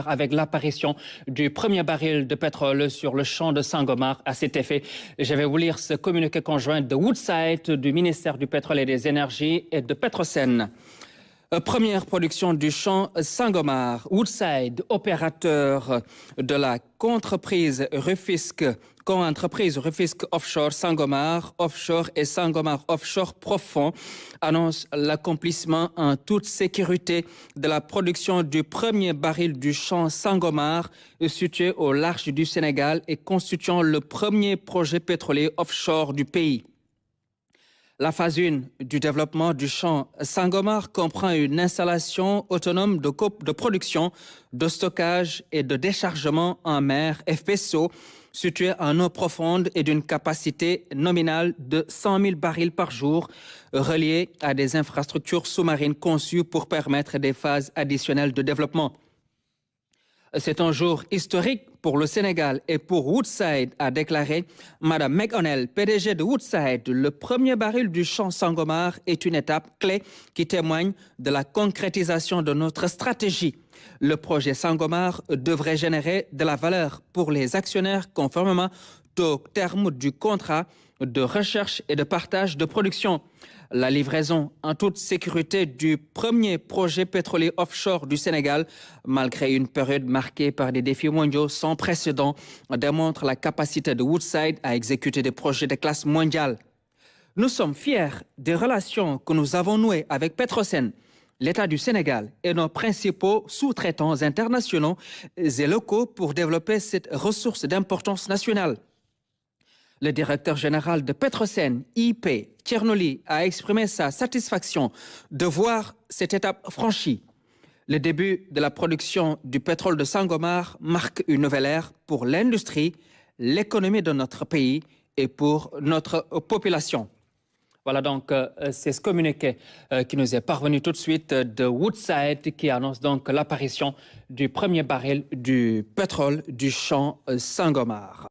avec l'apparition du premier baril de pétrole sur le champ de Sangomar. À cet effet, je vais vous lire ce communiqué conjoint de Woodside, du ministère du Pétrole et des Énergies et de Petrosen. Première production du champ Sangomar. Woodside, opérateur de la co-entreprise Rufisque Offshore Sangomar Offshore et Sangomar Offshore Profond, annonce l'accomplissement en toute sécurité de la production du premier baril du champ Sangomar, situé au large du Sénégal et constituant le premier projet pétrolier offshore du pays. La phase 1 du développement du champ Sangomar comprend une installation autonome de production, de stockage et de déchargement en mer FPSO située en eau profonde et d'une capacité nominale de 100 000 barils par jour, reliée à des infrastructures sous-marines conçues pour permettre des phases additionnelles de développement. C'est un jour historique pour le Sénégal et pour Woodside, a déclaré Mme McO'Neill, PDG de Woodside. Le premier baril du champ Sangomar est une étape clé qui témoigne de la concrétisation de notre stratégie. Le projet Sangomar devrait générer de la valeur pour les actionnaires conformément au terme du contrat de recherche et de partage de production. La livraison en toute sécurité du premier projet pétrolier offshore du Sénégal, malgré une période marquée par des défis mondiaux sans précédent, démontre la capacité de Woodside à exécuter des projets de classe mondiale. Nous sommes fiers des relations que nous avons nouées avec Petrosen, l'État du Sénégal et nos principaux sous-traitants internationaux et locaux pour développer cette ressource d'importance nationale. Le directeur général de Petrosen, IP, Tchernoli, a exprimé sa satisfaction de voir cette étape franchie. Le début de la production du pétrole de Sangomar marque une nouvelle ère pour l'industrie, l'économie de notre pays et pour notre population. Voilà donc, c'est ce communiqué qui nous est parvenu tout de suite de Woodside qui annonce donc l'apparition du premier baril du pétrole du champ Sangomar.